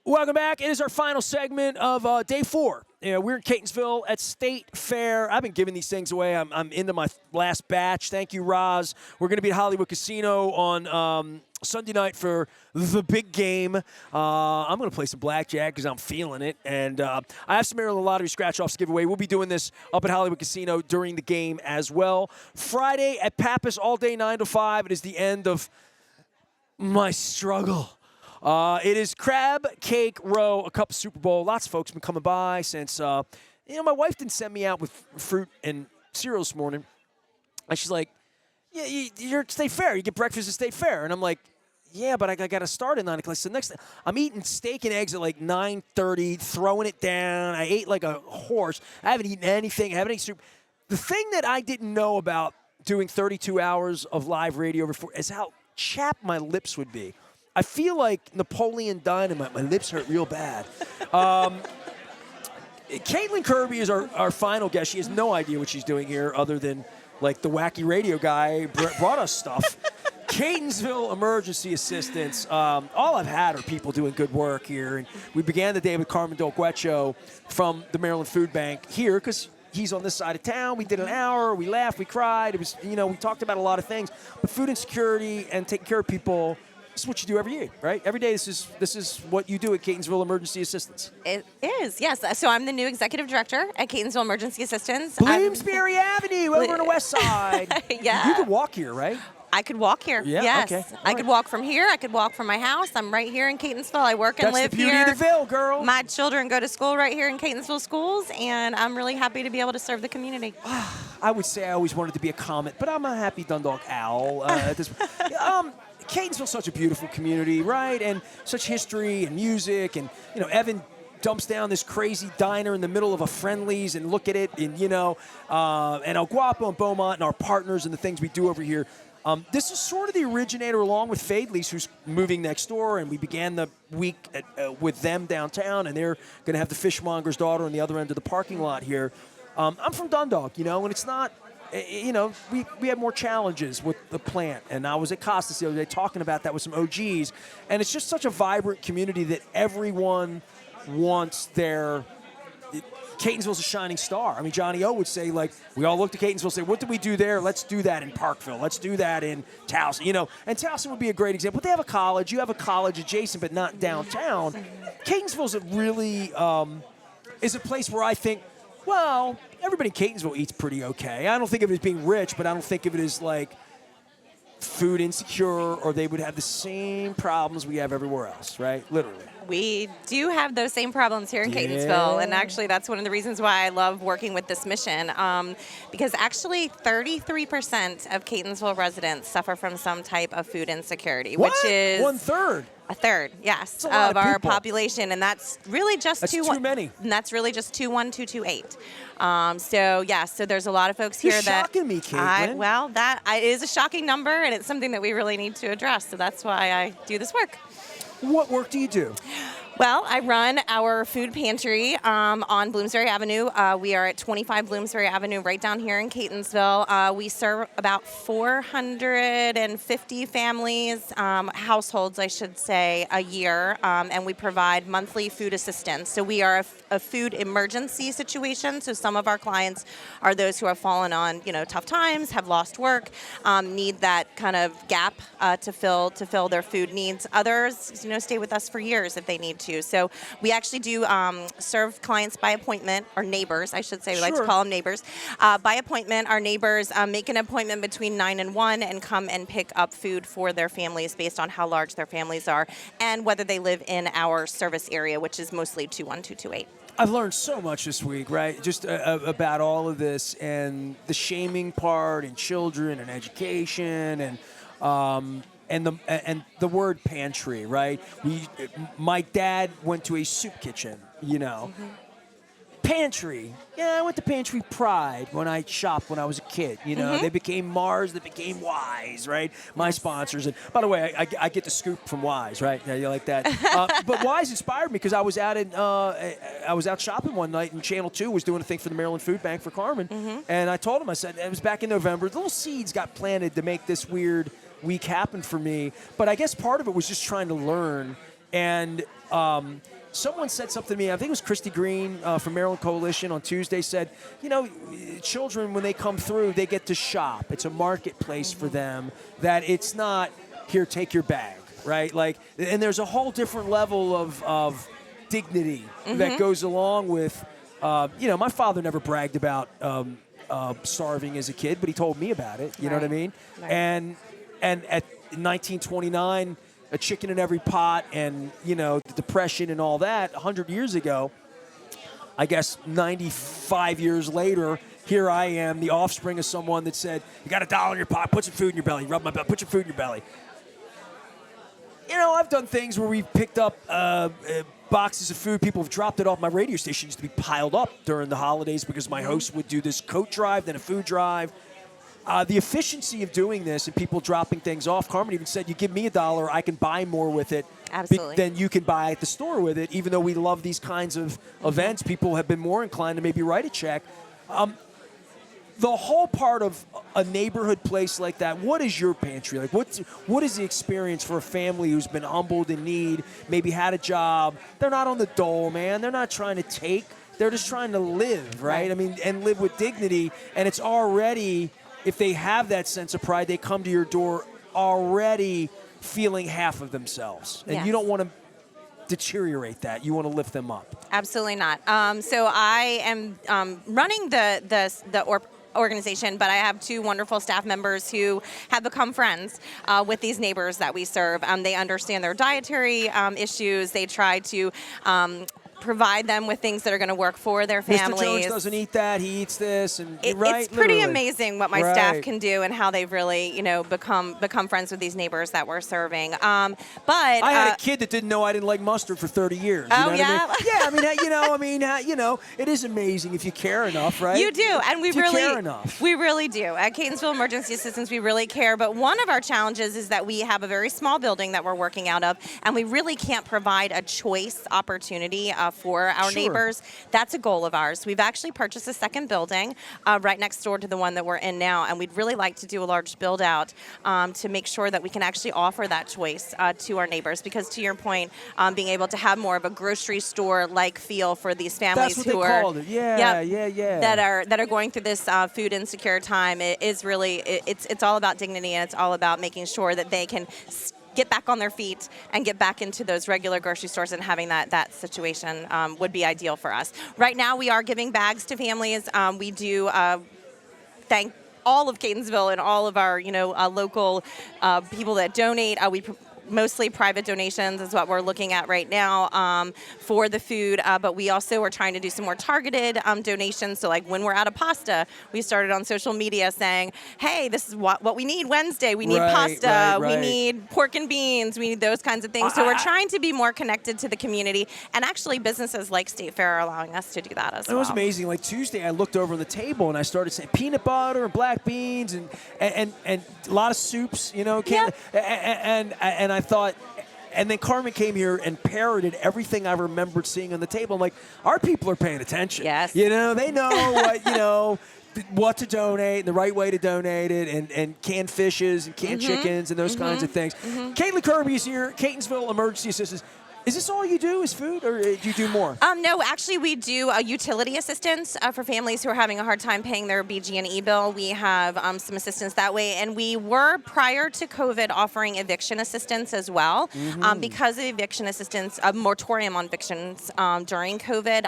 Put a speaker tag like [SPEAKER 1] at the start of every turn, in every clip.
[SPEAKER 1] Welcome back. It is our final segment of day 4. We're in Catonsville at State Fair. I've been giving these things away. I'm into my last batch. Thank you, Roz. We're going to be at Hollywood Casino on Sunday night for the big game. I'm going to play some blackjack because I'm feeling it. And I have some Maryland Lottery scratch-offs to give away. We'll be doing this up at Hollywood Casino during the game as well. Friday at Pappas all day 9 to 5. It is the end of my struggle. It is Crab Cake Row, a cup of Super Bowl. Lots of folks have been coming by since, my wife didn't send me out with fruit and cereal this morning. And she's like, yeah, you're at State Fair. You get breakfast at State Fair. And I'm like, yeah, but I got to start at 9 o'clock. So next, I'm eating steak and eggs at like 9:30, throwing it down. I ate like a horse. I haven't eaten anything. I haven't eaten soup. The thing that I didn't know about doing 32 hours of live radio before is how chapped my lips would be. I feel like Napoleon Dynamite. My lips hurt real bad. Caitlyn Kirby is our final guest. She has no idea what she's doing here other than, like, the wacky radio guy brought us stuff. Catonsville Emergency Assistance. All I've had are people doing good work here. And we began the day with Carmen Del Guecho from the Maryland Food Bank here because he's on this side of town. We did an hour. We laughed. We cried. It was, we talked about a lot of things. But food insecurity and taking care of people, this is what you do every year, right? Every day, this is what you do at Catonsville Emergency Assistance.
[SPEAKER 2] It is, yes. So I'm the new executive director at Catonsville Emergency Assistance.
[SPEAKER 1] Bloomsbury Avenue over on the west side.
[SPEAKER 2] Yeah.
[SPEAKER 1] You could walk here, right?
[SPEAKER 2] I could walk here.
[SPEAKER 1] Yeah,
[SPEAKER 2] yes.
[SPEAKER 1] okay.
[SPEAKER 2] I could walk from here. I could walk from my house. I'm right here in Catonsville. I work and live here.
[SPEAKER 1] That's the beauty of the Ville, girl.
[SPEAKER 2] My children go to school right here in Catonsville schools, and I'm really happy to be able to serve the community.
[SPEAKER 1] I would say I always wanted to be a comet, but I'm a happy Dundalk owl at this point. Catonsville's such a beautiful community, right? And such history and music. And, Evan dumps down this crazy diner in the middle of a Friendly's and look at it. And, and El Guapo and Beaumont and our partners and the things we do over here. This is sort of the originator along with Fadley's, who's moving next door. And we began the week with them downtown. And they're going to have the fishmonger's daughter on the other end of the parking lot here. I'm from Dundalk, and it's not... we had more challenges with the plant. And I was at Costas the other day talking about that with some OGs. And it's just such a vibrant community that everyone wants their... Catonsville's a shining star. I mean, Johnny O would say, like, we all looked at Catonsville and say, what did we do there? Let's do that in Parkville. Let's do that in Towson. And Towson would be a great example. But they have a college. You have a college adjacent, but not downtown. Catonsville's is a place where I think, well, everybody in Catonsville eats pretty okay. I don't think of it as being rich, but I don't think of it as, like, food insecure, or they would have the same problems we have everywhere else, right? Literally.
[SPEAKER 2] We do have those same problems here in Catonsville, and actually that's one of the reasons why I love working with this mission, because actually 33% of Catonsville residents suffer from some type of food insecurity,
[SPEAKER 1] What?
[SPEAKER 2] which is
[SPEAKER 1] 1/3.
[SPEAKER 2] a third, yes,
[SPEAKER 1] That's a lot
[SPEAKER 2] of
[SPEAKER 1] of
[SPEAKER 2] our
[SPEAKER 1] people.
[SPEAKER 2] population, and that's really just
[SPEAKER 1] That's too many.
[SPEAKER 2] And that's really just 21228. So there's a lot of folks
[SPEAKER 1] You're
[SPEAKER 2] here that
[SPEAKER 1] shocking me, Caitlyn.
[SPEAKER 2] It is a shocking number, and it's something that we really need to address. So that's why I do this work.
[SPEAKER 1] What work do you do?
[SPEAKER 2] Well, I run our food pantry on Bloomsbury Avenue. We are at 25 Bloomsbury Avenue, right down here in Catonsville. We serve about 450 families, households, I should say, a year, and we provide monthly food assistance. So we are a food emergency situation. So some of our clients are those who have fallen on, tough times, have lost work, need that kind of gap to fill their food needs. Others, stay with us for years if they need to. So we actually do serve clients by appointment, or neighbors, I should say. We like to call them neighbors. By appointment, our neighbors make an appointment between 9 and 1 and come and pick up food for their families based on how large their families are and whether they live in our service area, which is mostly 21228.
[SPEAKER 1] I've learned so much this week, right? Just about all of this and the shaming part and children and education and the word pantry, right? My dad went to a soup kitchen,
[SPEAKER 2] Mm-hmm.
[SPEAKER 1] Pantry. Yeah, I went to Pantry Pride when I shopped when I was a kid.
[SPEAKER 2] Mm-hmm.
[SPEAKER 1] They became Mars, they became Wise, right? My sponsors. And by the way, I get the scoop from Wise, right? Yeah, you like that? But Wise inspired me because I was out shopping one night, and Channel 2 was doing a thing for the Maryland Food Bank for Carmen, and I told him, I said, it was back in November. Little seeds got planted to make this weird week happen for me, but I guess part of it was just trying to learn. And someone said something to me, I think it was Christy Green from Maryland Coalition on Tuesday, said, children, when they come through, they get to shop. It's a marketplace for them, that it's not, here, take your bag, right? Like, and there's a whole different level of dignity that goes along with, my father never bragged about starving as a kid, but he told me about it, you know what I mean?
[SPEAKER 2] Right.
[SPEAKER 1] And at 1929, a chicken in every pot, and the Depression and all that 100 years ago. I guess 95 years later, here I am, the offspring of someone that said, "You got $1 in your pot, put some food in your belly, rub my belly, put your food in your belly." I've done things where we've picked up boxes of food. People have dropped it off. My radio station used to be piled up during the holidays because my host would do this coat drive, then a food drive. The efficiency of doing this and people dropping things off. Carmen even said, you give me $1, I can buy more with it than you can buy at the store with it. Even though we love these kinds of events, people have been more inclined to maybe write a check. The whole part of a neighborhood place like that, what is your pantry like? What is the experience for a family who's been humbled in need, maybe had a job? They're not on the dole, man. They're not trying to take. They're just trying to live, right? I mean, and live with dignity. And it's already... if they have that sense of pride, they come to your door already feeling half of themselves. And you don't want to deteriorate that. You want to lift them up.
[SPEAKER 2] Absolutely not. So I am running the organization, but I have 2 wonderful staff members who have become friends with these neighbors that we serve. They understand their dietary issues. They try to provide them with things that are going to work for their families.
[SPEAKER 1] Mr. Jones doesn't eat that; he eats this, and
[SPEAKER 2] it's pretty amazing what my staff can do and how they've really, become friends with these neighbors that we're serving. But
[SPEAKER 1] I had a kid that didn't know I didn't like mustard for 30 years. You know what I mean? Yeah, it is amazing if you care enough, right?
[SPEAKER 2] You do, and we
[SPEAKER 1] care enough.
[SPEAKER 2] We really do. At Catonsville Emergency Assistance, we really care. But one of our challenges is that we have a very small building that we're working out of, and we really can't provide a choice opportunity for our neighbors. That's a goal of ours. We've actually purchased a second building right next door to the one that we're in now, and we'd really like to do a large build out to make sure that we can actually offer that choice to our neighbors, because to your point, being able to have more of a grocery store like feel for these families
[SPEAKER 1] that
[SPEAKER 2] are going through this food insecure time. It's all about dignity, and it's all about making sure that they can get back on their feet and get back into those regular grocery stores, and having that situation would be ideal for us. Right now, we are giving bags to families. We do thank all of Catonsville and all of our local people that donate. Mostly private donations is what we're looking at right now for the food, but we also are trying to do some more targeted donations. So like when we're out of pasta, we started on social media saying, hey, this is what we need Wednesday. We need pasta. We need pork and beans. We need those kinds of things. So we're trying to be more connected to the community, and actually businesses like State Fair are allowing us to do that as well.
[SPEAKER 1] It was amazing. Like Tuesday, I looked over on the table and I started saying peanut butter and black beans and a lot of soups, and I thought, and then Carmen came here and parroted everything I remembered seeing on the table. I'm like, our people are paying attention.
[SPEAKER 2] Yes.
[SPEAKER 1] They know what to donate and the right way to donate it, and canned fishes and canned chickens and those kinds of things. Caitlyn Kirby is here, Catonsville Emergency Assistance. Is this all you do, is food, or do you do more?
[SPEAKER 2] No, actually, we do utility assistance for families who are having a hard time paying their BG&E bill. We have some assistance that way, and we were, prior to COVID, offering eviction assistance as well. Because of eviction assistance, a moratorium on evictions during COVID,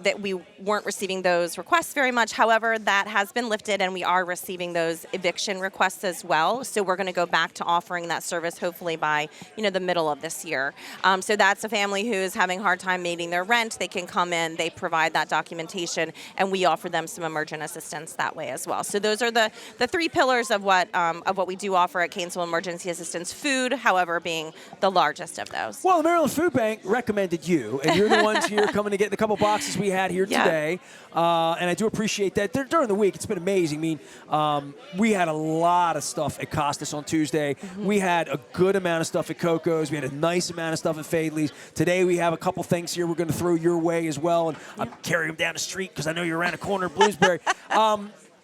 [SPEAKER 2] that we weren't receiving those requests very much. However, that has been lifted, and we are receiving those eviction requests as well. So we're going to go back to offering that service hopefully by, the middle of this year. So that's a family who is having a hard time meeting their rent. They can come in, they provide that documentation, and we offer them some emergent assistance that way as well. So those are the 3 pillars of what we do offer at Catonsville Emergency Assistance. Food, however, being the largest of those.
[SPEAKER 1] Well, the Maryland Food Bank recommended you, and you're the ones here coming to get the couple boxes we had here today. And I do appreciate that. During the week, it's been amazing. I mean, we had a lot of stuff at Costas on Tuesday. We had a good amount of stuff at Coco's. We had a nice amount of stuff at Fadley's. Today, we have a couple things here we're going to throw your way as well. And I'm carrying them down the street because I know you're around the corner of Bloomsbury.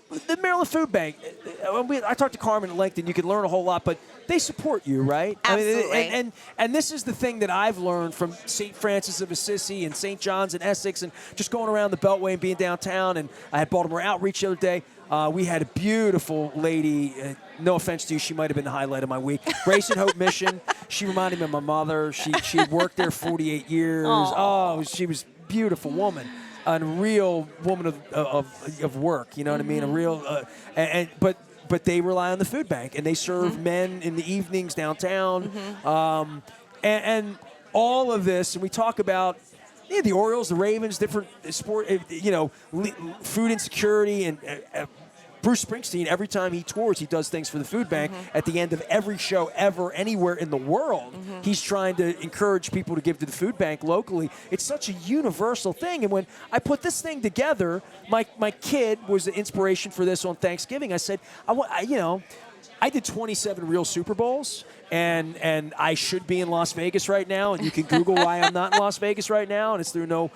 [SPEAKER 1] the Maryland Food Bank, I talked to Carmen at length, and you can learn a whole lot, but they support you, right?
[SPEAKER 2] Absolutely.
[SPEAKER 1] I mean, and this is the thing that I've learned from St. Francis of Assisi and St. John's in Essex, and just going around the Beltway and being downtown. And I had Baltimore Outreach the other day. We had a beautiful lady. No offense to you, she might have been the highlight of my week. Grace and Hope Mission. She reminded me of my mother. She had worked there 48 years.
[SPEAKER 2] Aww.
[SPEAKER 1] Oh, she was a beautiful woman. A real woman of work, you know what I mean? A real, but they rely on the food bank, and they serve men in the evenings downtown, and all of this. And we talk about the Orioles, the Ravens, different sport, food insecurity, and Bruce Springsteen, every time he tours, he does things for the food bank. At the end of every show ever, anywhere in the world, he's trying to encourage people to give to the food bank locally. It's such a universal thing. And when I put this thing together, my kid was the inspiration for this on Thanksgiving. I said, I did 27 real Super Bowls, and I should be in Las Vegas right now, and you can Google why I'm not in Las Vegas right now, and it's through no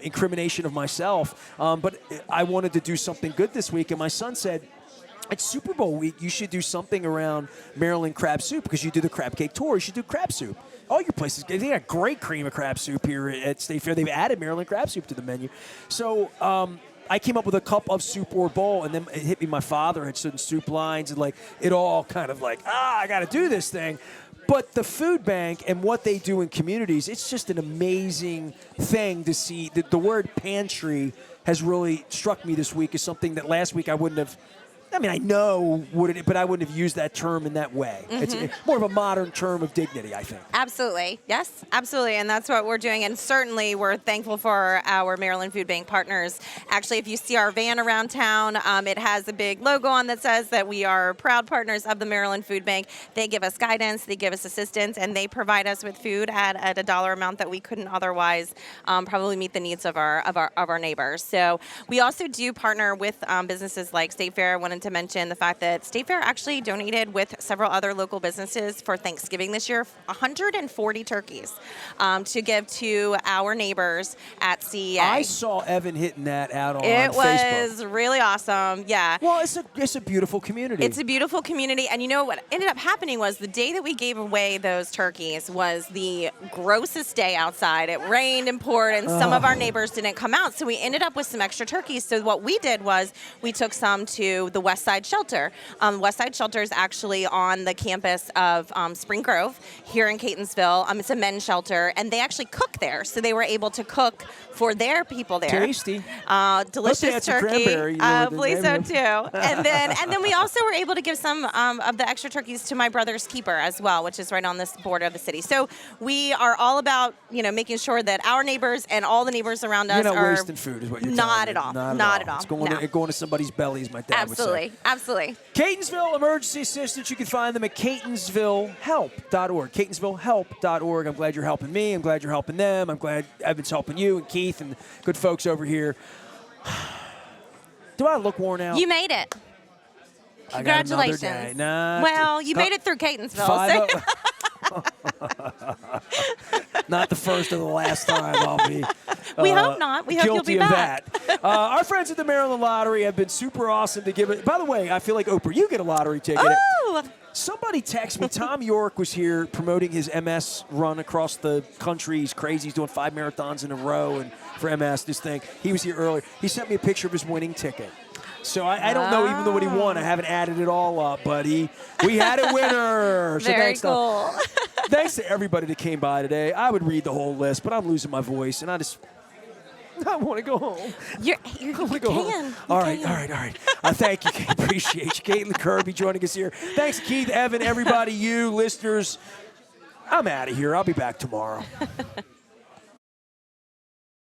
[SPEAKER 1] incrimination of myself. But I wanted to do something good this week, and my son said, it's Super Bowl week. You should do something around Maryland crab soup because you do the crab cake tour. You should do crab soup. All your places, they got great cream of crab soup here at State Fair. They've added Maryland crab soup to the menu. So I came up with a cup of soup or bowl, and then it hit me. My father had certain soup lines, and it all kind of I got to do this thing. But the food bank and what they do in communities, it's just an amazing thing to see. The word pantry has really struck me this week as something that last week I wouldn't have. I mean, I know, but I wouldn't have used that term in that way. It's more of a modern term of dignity, I think.
[SPEAKER 2] Absolutely. Yes, absolutely. And that's what we're doing. And certainly we're thankful for our Maryland Food Bank partners. Actually, if you see our van around town, it has a big logo on that says that we are proud partners of the Maryland Food Bank. They give us guidance, they give us assistance, and they provide us with food at a dollar amount that we couldn't otherwise probably meet the needs of our neighbors. So we also do partner with businesses like State Fair. I wanted to mention the fact that State Fair actually donated with several other local businesses for Thanksgiving this year, 140 turkeys to give to our neighbors at CEA.
[SPEAKER 1] I saw Evan hitting that out on
[SPEAKER 2] Facebook. It was
[SPEAKER 1] Facebook.
[SPEAKER 2] Really awesome, yeah.
[SPEAKER 1] Well, it's a beautiful community.
[SPEAKER 2] It's a beautiful community, and you know what ended up happening was the day that we gave away those turkeys was the grossest day outside. It rained and poured, and some of our neighbors didn't come out, so we ended up with some extra turkeys. So what we did was we took some to the West Side Shelter. West Side Shelter is actually on the campus of Spring Grove here in Catonsville. It's a men's shelter, and they actually cook there, so they were able to cook for their people there.
[SPEAKER 1] Tasty.
[SPEAKER 2] Delicious turkey. I believe so too. And then we also were able to give some of the extra turkeys to my brother's keeper as well, which is right on this border of the city. So we are all about making sure that our neighbors and all the neighbors around us
[SPEAKER 1] are
[SPEAKER 2] are
[SPEAKER 1] wasting food, is what you're
[SPEAKER 2] not
[SPEAKER 1] telling me.
[SPEAKER 2] at all. Not at all.
[SPEAKER 1] It's going to somebody's belly, as my dad would say.
[SPEAKER 2] Absolutely.
[SPEAKER 1] Catonsville Emergency Assistance. You can find them at catonsvillehelp.org. catonsvillehelp.org. I'm glad you're helping me. I'm glad you're helping them. I'm glad Evan's helping you and Keith and the good folks over here. Do I look worn out?
[SPEAKER 2] You made it. Congratulations. Well, you made it through Catonsville.
[SPEAKER 1] Not the first or the last time I'll be.
[SPEAKER 2] We hope not. We hope you'll be back.
[SPEAKER 1] That. Our friends at the Maryland Lottery have been super awesome to give it. By the way, I feel like Oprah, you get a lottery ticket.
[SPEAKER 2] Oh!
[SPEAKER 1] Somebody texted me. Tom York was here promoting his MS run across the country. He's crazy. He's doing 5 marathons in a row and for MS, this thing. He was here earlier. He sent me a picture of his winning ticket. So I don't know even though what he won. I haven't added it all up, but we had a winner. So
[SPEAKER 2] Very cool.
[SPEAKER 1] Thanks to everybody that came by today. I would read the whole list, but I'm losing my voice, and I want to go home.
[SPEAKER 2] You
[SPEAKER 1] want to go home. All right. Thank you. Appreciate you. Caitlyn Kirby joining us here. Thanks, Keith, Evan, everybody, you, listeners. I'm out of here. I'll be back tomorrow.